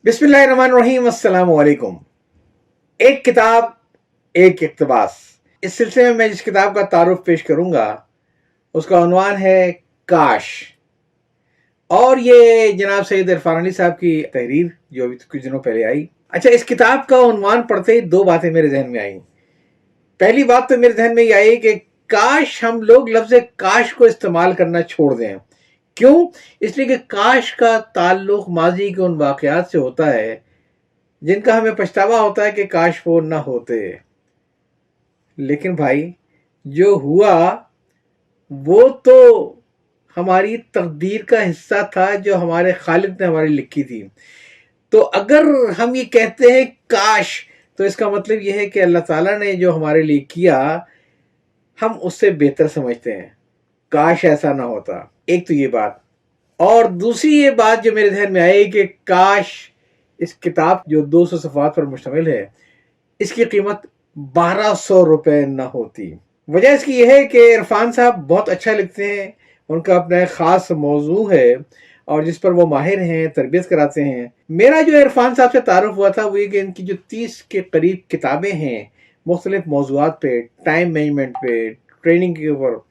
बिस्मिल्लाहिर्रहमानिर्रहीम, अस्सलाम वालेकुम। एक किताब, एक इक़्तिबास। इस सिलसिले में मैं जिस किताब का तारुफ पेश करूंगा उसका उन्वान है काश। और ये जनाब सैयद इरफान अली साहब की तहरीर जो अभी कुछ दिनों पहले आई। अच्छा, इस किताब का उन्वान पढ़ते ही दो बातें मेरे जहन में आई। पहली बात तो मेरे जहन में ये आई कि काश हम लोग लफ्ज़ काश को इस्तेमाल करना छोड़ दें। क्यों? इसलिए कि काश का ताल्लुक माजी के उन वाक़यात से होता है जिनका हमें पछतावा होता है कि काश वो ना होते। लेकिन भाई, जो हुआ वो तो हमारी तकदीर का हिस्सा था जो हमारे खालिक ने हमारी लिखी थी। तो अगर हम ये कहते हैं काश, तो इसका मतलब ये है कि अल्लाह ताला ने जो हमारे लिए किया हम उससे बेहतर समझते हैं। काश ऐसा ना होता। एक तो ये बात। और दूसरी ये बात जो मेरे ध्यान में आई कि काश इस किताब जो 200 सफ़हात पर मुश्तमिल है इसकी कीमत 1200 रुपये न होती। वजह इसकी यह है कि इरफान साहब बहुत अच्छा लिखते हैं, उनका अपना एक ख़ास मौजू है और जिस पर वो माहिर हैं, तरबियत कराते हैं। मेरा जो इरफान साहब से तारुफ हुआ था वो ये कि इनकी जो 30 के करीब किताबें हैं मुख्तलिफ मौज़ूआत पे, टाइम मैनेजमेंट पे, ट्रेनिंग के ऊपर,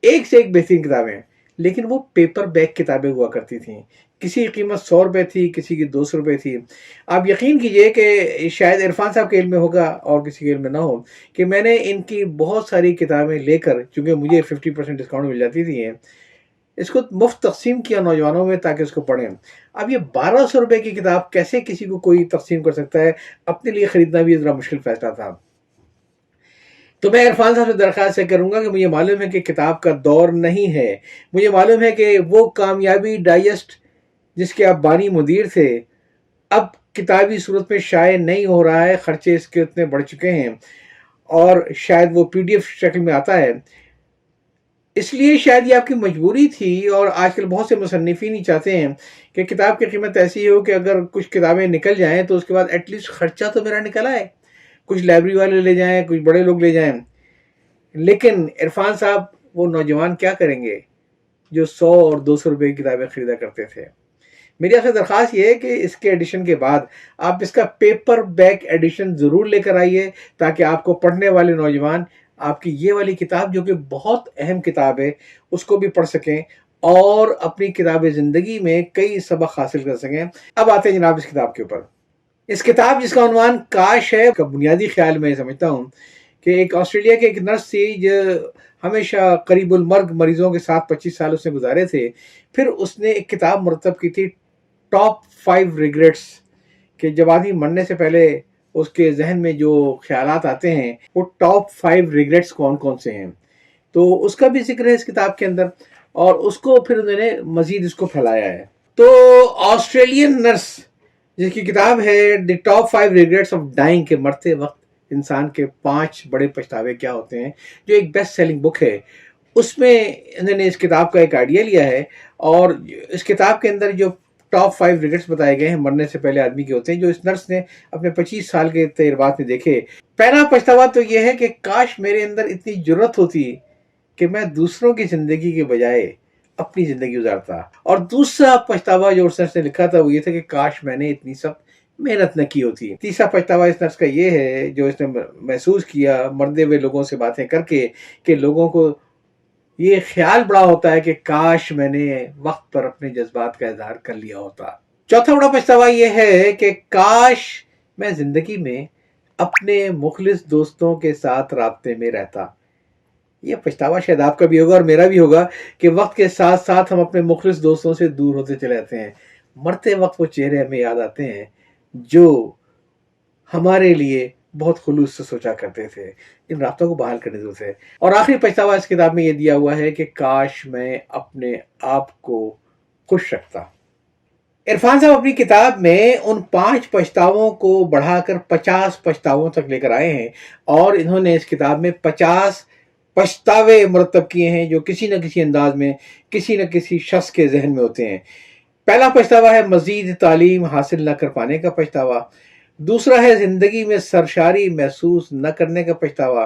एक से एक बेहतरीन किताबें हैं। लेकिन वो पेपर बैक किताबें हुआ करती थीं। किसी की कीमत 100 रुपये थी, किसी की 200 रुपये थी। आप यकीन कीजिए कि शायद इरफान साहब के इल्म में होगा और किसी के इल्म में ना हो कि मैंने इनकी बहुत सारी किताबें लेकर, चूँकि मुझे 50% डिस्काउंट मिल जाती थी, इसको मुफ्त तक़सीम किया नौजवानों में ताकि उसको पढ़ें। अब ये 1200 रुपये की किताब कैसे किसी को कोई तक़सीम कर सकता है? अपने लिए ख़रीदना भी ज़रा मुश्किल फ़ैसला था। तो मैं इरफान साहब से दरख्वास्त करूंगा कि मुझे मालूम है कि किताब का दौर नहीं है, मुझे मालूम है कि वो कामयाबी डाइजेस्ट जिसके आप बानी मुदीर थे अब किताबी सूरत में शाये नहीं हो रहा है, खर्चे इसके उतने बढ़ चुके हैं और शायद वो PDF शक्ल में आता है। इसलिए शायद ये आपकी मजबूरी थी और आजकल बहुत से मुसन्निफीन ही चाहते हैं कि किताब की कीमत ऐसी हो कि अगर कुछ किताबें निकल जाएं तो उसके बाद एटलीस्ट खर्चा तो मेरा निकल आए, कुछ लाइब्रेरी वाले ले जाएं, कुछ बड़े लोग ले जाएं। लेकिन इरफान साहब वो नौजवान क्या करेंगे जो 100 और 200 रुपए की किताबें खरीदा करते थे। मेरी आपसे दरख्वास्त ये है कि इसके एडिशन के बाद आप इसका पेपर बैक एडिशन ज़रूर लेकर आइए ताकि आपको पढ़ने वाले नौजवान आपकी ये वाली किताब जो कि बहुत अहम किताब है उसको भी पढ़ सकें और अपनी किताब ज़िंदगी में कई सबक हासिल कर सकें। अब आते हैं जनाब इस किताब के ऊपर। इस किताब जिसका उन्वान काश है का बुनियादी ख्याल मैं समझता हूँ कि एक ऑस्ट्रेलिया के एक नर्स थी जो हमेशा करीबुल मर्ग मरीजों के साथ 25 साल उसने गुजारे थे। फिर उसने एक किताब मुरतब की थी, टॉप 5 रिग्रेट्स, कि जब आदमी मरने से पहले उसके जहन में जो ख्यालात आते हैं वो टॉप 5 रिग्रेट्स कौन कौन से हैं, तो उसका भी जिक्र है इस किताब के अंदर और उसको फिर उन्होंने मजीद इसको फैलाया है। तो ऑस्ट्रेलियन नर्स जिसकी किताब है the top 5 regrets of dying, के मरते वक्त इंसान के 5 बड़े पछतावे क्या होते हैं, जो एक बेस्ट सेलिंग बुक है, उसमें इन्होंने इस किताब का एक आइडिया लिया है और इस किताब के अंदर जो टॉप 5 रिग्रेट्स बताए गए हैं मरने से पहले आदमी के होते हैं जो इस नर्स ने अपने 25 साल के तजुर्बात में देखे। पहला पछतावा तो यह है कि काश मेरे अंदर इतनी जुर्रत होती कि मैं दूसरों की जिंदगी के बजाय अपनी जिंदगी गुजारता। और दूसरा पछतावा जो उस नर्स ने लिखा था वो ये था कि काश मैंने इतनी सब मेहनत न की होती। तीसरा पछतावा इस नर्स का ये है जो इसने महसूस किया मरते हुए लोगों से बातें करके कि लोगों को ये ख्याल बड़ा होता है कि काश मैंने वक्त पर अपने जज्बात का इजहार कर लिया होता। चौथा बड़ा पछतावा ये है कि काश मैं जिंदगी में अपने मुखलिस दोस्तों के साथ राब्ते में रहता। ये पछतावा शायद आपका भी होगा और मेरा भी होगा कि वक्त के साथ साथ हम अपने मुखलिस दोस्तों से दूर होते चले जाते हैं। मरते वक्त वो चेहरे हमें याद आते हैं जो हमारे लिए बहुत खुलूस से सोचा करते थे। इन रास्तों को बहाल करने की जरूरत है। और आखिरी पछतावा इस किताब में ये दिया हुआ है कि काश मैं अपने आप को खुश रखता। इरफान साहब अपनी किताब में उन 5 पछतावों को बढ़ाकर 50 पछतावों तक लेकर आए हैं और इन्होंने इस किताब में 50 पछतावे मुरतब किए हैं जो किसी न किसी अंदाज में किसी न किसी शख्स के जहन में होते हैं। पहला पछतावा है मजीद तालीम हासिल न कर पाने का पछतावा। दूसरा है जिंदगी में सरशारी महसूस न करने का पछतावा।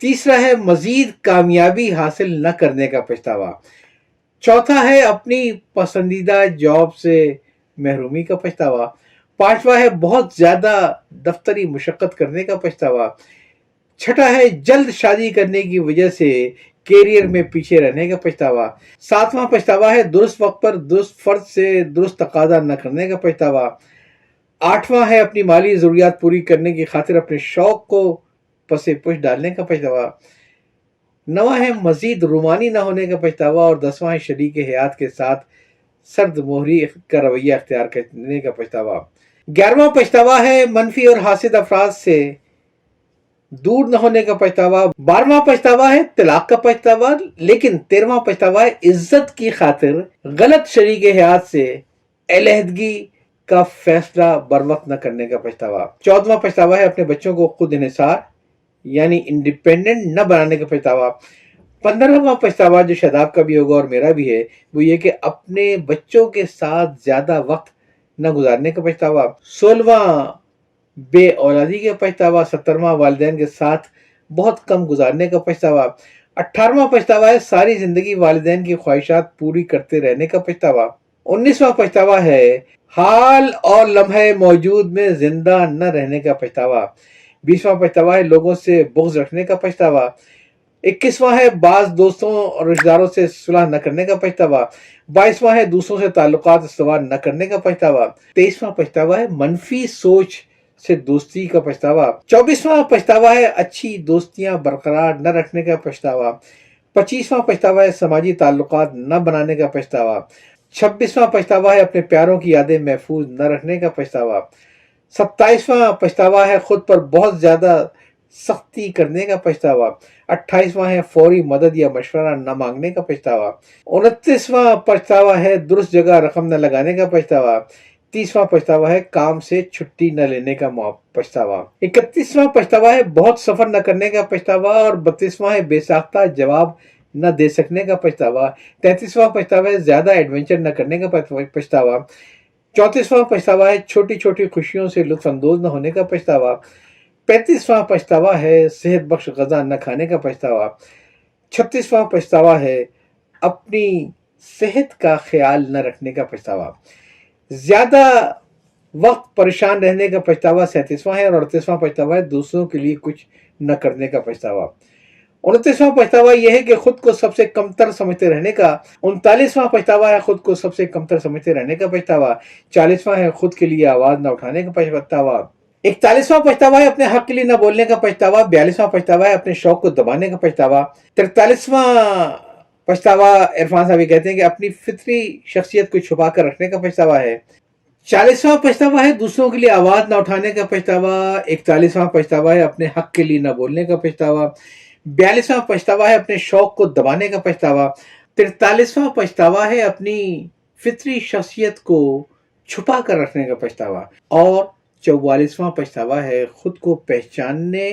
तीसरा है मजीद कामयाबी हासिल न करने का पछतावा। चौथा है अपनी पसंदीदा जॉब से محرومی کا پچھتاوا۔ پانچواں ہے بہت زیادہ دفتری مشقت کرنے کا پچھتاوا۔ چھٹا ہے جلد شادی کرنے کی وجہ سے کیریئر میں پیچھے رہنے کا پچھتاوا۔ ساتواں پچھتاوا ہے درست وقت پر درست فرد سے درست تقاضا نہ کرنے کا پچھتاوا۔ آٹھواں ہے اپنی مالی ضروریات پوری کرنے کی خاطر اپنے شوق کو پس پش ڈالنے کا پچھتاوا۔ نواں ہے مزید رومانی نہ ہونے کا پچھتاوا، اور دسواں ہے شریک حیات کے ساتھ سرد مہری کا رویہ اختیار کرنے کا پچھتاوا۔ گیارہواں پچھتاوا ہے منفی اور حاسد افراد سے دور نہ ہونے کا پچھتاوا۔ بارہواں پچھتاوا ہے طلاق کا پچھتاوا، لیکن تیرہواں پچھتاوا ہے عزت کی خاطر غلط شریک حیات سے علیحدگی کا فیصلہ بر وقت نہ کرنے کا پچھتاوا۔ چودہواں پچھتاوا ہے اپنے بچوں کو خود انحصار یعنی انڈیپینڈنٹ نہ بنانے کا پچھتاوا۔ 15واں پچھتاوا جو شاداب کا بھی ہوگا اور میرا بھی ہے وہ یہ کہ اپنے بچوں کے ساتھ زیادہ وقت نہ گزارنے کا پچھتاوا۔ 16واں بے اولادی کا پچھتاوا۔ 17واں والدین کے ساتھ بہت کم گزارنے کا پچھتاوا۔ 18واں پچھتاوا ہے ساری زندگی والدین کی خواہشات پوری کرتے رہنے کا پچھتاوا۔ 19واں پچھتاوا ہے حال اور لمحے موجود میں زندہ نہ رہنے کا پچھتاوا۔ 20واں پچھتاوا ہے لوگوں سے بغض رکھنے کا پچھتاوا۔ 21واں ہے بعض دوستوں اور رشتہ داروں سے صلح نہ کرنے کا پچھتاوا۔ 22واں ہے دوسروں سے تعلقات استوار نہ کرنے کا پچھتاوا۔ 23واں پچھتاوا ہے منفی سوچ سے دوستی کا پچھتاوا۔ 24واں پچھتاوا ہے اچھی دوستیاں برقرار نہ رکھنے کا پچھتاوا۔ 25واں پچھتاوا ہے سماجی تعلقات نہ بنانے کا پچھتاوا۔ 26واں پچھتاوا ہے اپنے پیاروں کی یادیں محفوظ نہ رکھنے کا پچھتاوا۔ 27واں پچھتاوا ہے خود پر بہت زیادہ سختی کرنے کا پچھتاوا۔ 28واں ہے فوری مدد یا مشورہ نہ مانگنے کا پچھتاوا۔ 29واں پچھتاوا ہے درست جگہ رقم نہ لگانے کا پچھتاوا۔ 30واں پچھتاوا ہے کام سے چھٹی نہ لینے کا پچھتاوا۔ 31واں پچھتاوا ہے بہت سفر نہ کرنے کا پچھتاوا، اور 32واں ہے بے ساختہ جواب نہ دے سکنے کا پچھتاوا۔ 33واں پچھتاوا ہے زیادہ ایڈونچر نہ کرنے کا پچھتاوا۔ 34واں پچھتاوا ہے چھوٹی چھوٹی خوشیوں سے لطف اندوز نہ ہونے کا پچھتاوا۔ 35واں پچھتاوا ہے صحت بخش غذا نہ کھانے کا پچھتاوا۔ 36واں پچھتاوا ہے اپنی صحت کا خیال نہ رکھنے کا پچھتاوا۔ زیادہ وقت پریشان رہنے کا پچھتاوا 37واں ہے، اور 38واں پچھتاوا ہے دوسروں کے لیے کچھ نہ کرنے کا پچھتاوا۔ 29واں پچھتاوا یہ ہے کہ خود کو سب سے کمتر سمجھتے رہنے کا۔ 39واں پچھتاوا ہے خود کو سب سے کمتر سمجھتے رہنے کا پچھتاوا۔ 40واں ہے خود کے لیے آواز نہ اٹھانے کا پچھتاوا۔ 41واں پچھتاوا ہے اپنے حق کے لیے نہ بولنے کا پچھتاوا۔ 42واں پچھتاوا ہے اپنے شوق کو دبانے کا پچھتاوا۔ 43واں پچھتاوا عرفان صاحب یہ کہتے ہیں کہ اپنی فطری شخصیت کو چھپا کر رکھنے کا پچھتاوا ہے۔ 40واں پچھتاوا ہے دوسروں کے لیے آواز نہ اٹھانے کا پچھتاوا۔ 41واں پچھتاوا ہے اپنے حق کے لیے نہ بولنے کا پچھتاوا۔ 42واں پچھتاوا ہے اپنے شوق کو دبانے کا پچھتاوا۔ 43واں پچھتاوا ہے اپنی فطری شخصیت کو چھپا کر رکھنے کا پچھتاوا۔ اور 44واں پچھتاوا ہے خود کو پہچاننے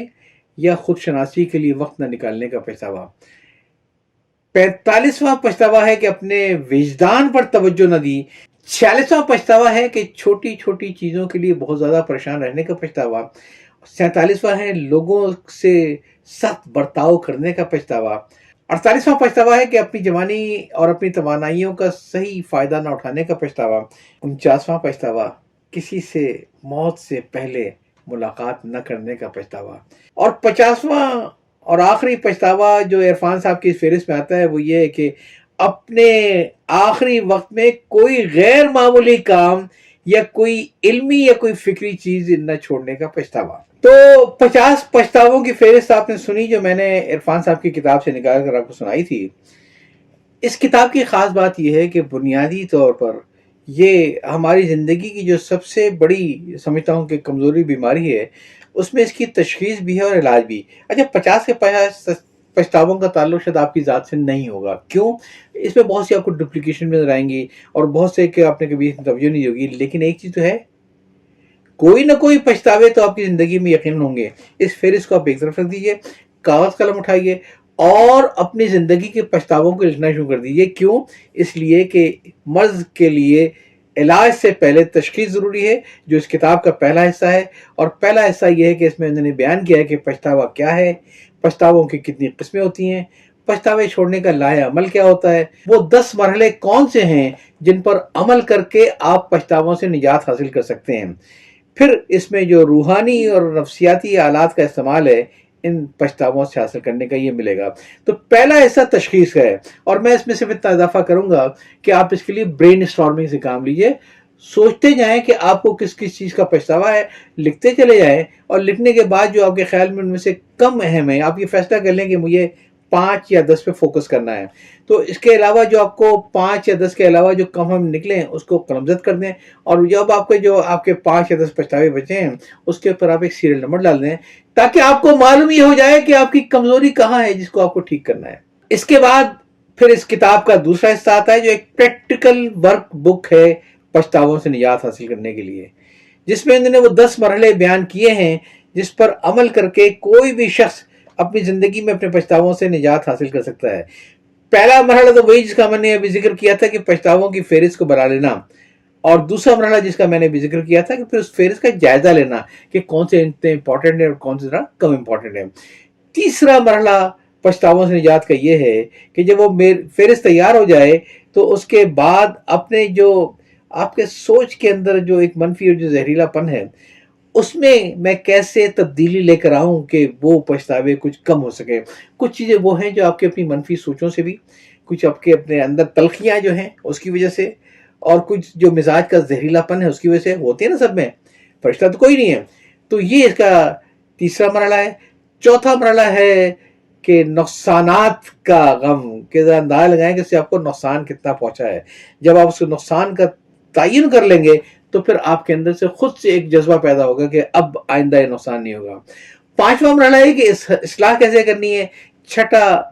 یا خود شناسی کے لیے وقت نہ نکالنے کا پچھتاوا۔ 45واں پچھتاوا ہے کہ اپنے وجدان پر توجہ نہ دی۔ 46واں پچھتاوا ہے کہ چھوٹی چھوٹی چیزوں کے لیے بہت زیادہ پریشان رہنے کا پچھتاوا۔ 47واں ہے لوگوں سے سخت برتاؤ کرنے کا پچھتاوا۔ 48واں پچھتاوا ہے کہ اپنی جوانی اور اپنی توانائیوں کا صحیح فائدہ نہ اٹھانے کا پچھتاوا۔ 49واں پچھتاوا کسی سے موت سے پہلے ملاقات نہ کرنے کا پچھتاوا۔ اور 50واں اور آخری پچھتاوا جو عرفان صاحب کی فہرست میں آتا ہے وہ یہ ہے کہ اپنے آخری وقت میں کوئی غیر معمولی کام یا کوئی علمی یا کوئی فکری چیز نہ چھوڑنے کا پچھتاوا۔ تو 50 پچھتاووں کی فہرست آپ نے سنی جو میں نے عرفان صاحب کی کتاب سے نکال کر آپ کو سنائی تھی۔ اس کتاب کی خاص بات یہ ہے کہ بنیادی طور پر یہ ہماری زندگی کی جو سب سے بڑی سمجھتا ہوں کہ کمزوری بیماری ہے اس میں اس کی تشخیص بھی ہے اور علاج بھی۔ اچھا 50 کے 50 پچھتاووں کا تعلق شاید آپ کی ذات سے نہیں ہوگا، کیوں؟ اس میں بہت سی آپ کو ڈپلیکیشن نظر آئیں گی اور بہت سے کہ آپ نے کبھی توجہ نہیں ہوگی، لیکن ایک چیز تو ہے کوئی نہ کوئی پچھتاوے تو آپ کی زندگی میں یقیناً ہوں گے۔ اس فہرست کو آپ ایک طرف رکھ دیجئے، کاغذ قلم اٹھائیے اور اپنی زندگی کے پچھتاووں کو لکھنا شروع کر دیجئے۔ کیوں؟ اس لیے کہ مرض کے لیے علاج سے پہلے تشخیص ضروری ہے، جو اس کتاب کا پہلا حصہ ہے۔ اور پہلا حصہ یہ ہے کہ اس میں انہوں نے بیان کیا ہے کہ پچھتاوا کیا ہے، پچھتاووں کی کتنی قسمیں ہوتی ہیں، पछतावे छोड़ने का लाहेअमल क्या होता है, वो 10 मरहले कौन से हैं जिन पर अमल करके आप पछतावों से निजात हासिल कर सकते हैं। फिर इसमें जो रूहानी और नफ्सियाती आलात का इस्तेमाल है इन पछतावों से हासिल करने का, ये मिलेगा। तो पहला हिस्सा तशखीस का है, और मैं इसमें सिर्फ इतना इजाफा करूंगा कि आप इसके लिए ब्रेन स्टॉर्मिंग से काम लीजिए, सोचते जाएं कि आपको किस किस चीज़ का पछतावा है, लिखते चले जाएं, और लिखने के बाद जो आपके ख्याल में उनमें से कम अहम है, आप ये फैसला कर लें कि मुझे 5 या 10 पे फोकस करना है। तो इसके अलावा जो आपको 5 या 10 के अलावा जो कम हम निकले हैं उसको कलमजद कर दें, और जब आपके जो आपके 5 या 10 पछतावे बचे हैं उसके ऊपर आप एक सीरियल नंबर डाल दें, ताकि आपको मालूम ही हो जाए कि आपकी कमजोरी कहाँ है जिसको आपको ठीक करना है। इसके बाद फिर इस किताब का दूसरा हिस्सा आता है जो एक प्रैक्टिकल वर्क बुक है पछतावों से निजात हासिल करने के लिए, जिसमें इन्होंने वो 10 मरहले बयान किए हैं जिस पर अमल करके कोई भी शख्स अपनी जिंदगी में अपने पछतावों से निजात हासिल कर सकता है। पहला मरहला तो वही जिसका मैंने अभी जिक्र किया था कि पछतावों की फेहरिस्त को बना लेना, और दूसरा मरहला जिसका मैंने भी जिक्र किया था कि फिर उस फेहरिस्त का जायजा लेना कि कौन से इतने इंपॉर्टेंट है और कौन से जरा कम इंपॉर्टेंट है। तीसरा मरहला पछतावों से निजात का ये है कि जब वो फेहरिस्त तैयार हो जाए तो उसके बाद अपने जो आपके सोच के अंदर जो एक मनफी और जो जहरीलापन है उसमें मैं कैसे तब्दीली लेकर आऊं कि वो पछतावे कुछ कम हो सके। कुछ चीज़ें वो हैं जो आपके अपनी मनफी सोचों से भी, कुछ आपके अपने अंदर तलखियाँ जो हैं उसकी वजह से, और कुछ जो मिजाज का जहरीलापन है उसकी वजह से होती है ना, सब में फरिश्ता तो कोई नहीं है। तो ये इसका तीसरा मरहला है। चौथा मरहला है कि नुकसानात का गम, के अंदाजा लगाएं कि इससे आपको नुकसान कितना पहुंचा है। जब आप उसके नुकसान का तयन कर लेंगे तो फिर आपके अंदर से खुद से एक जज्बा पैदा होगा कि अब आइंदा ये नुकसान नहीं होगा। पांचवा मरहला है कि इस्लाह कैसे करनी है। छठा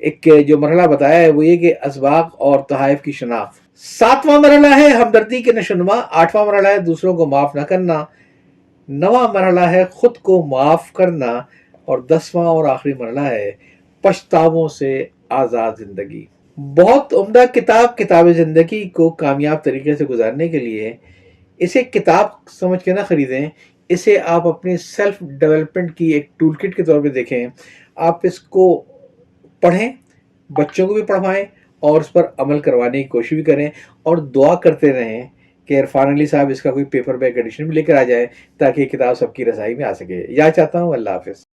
एक जो मरहला बताया है वो ये कि असबाक और तहाइफ की शनाख्त। सातवां मरहला है हमदर्दी के नशोनुमा। आठवां मरहला है दूसरों को माफ न करना। नवां मरहला है खुद को माफ करना, और 10वां और आखिरी मरहला है पछतावों से आज़ाद जिंदगी। बहुत उम्दा किताब किताब ज़िंदगी को कामयाब तरीके से गुजारने के लिए इसे किताब समझ के ना ख़रीदें, इसे आप अपने सेल्फ डेवलपमेंट की एक टूल किट के तौर पे देखें। आप इसको पढ़ें, बच्चों को भी पढ़वाएं और उस पर अमल करवाने की कोशिश भी करें, और दुआ करते रहें कि इरफान अली साहब इसका कोई पेपर बैक एडिशन भी लेकर आ जाए ताकि किताब सबकी रसाई में आ सके। याद चाहता हूँ। अल्लाह हाफ़िज़।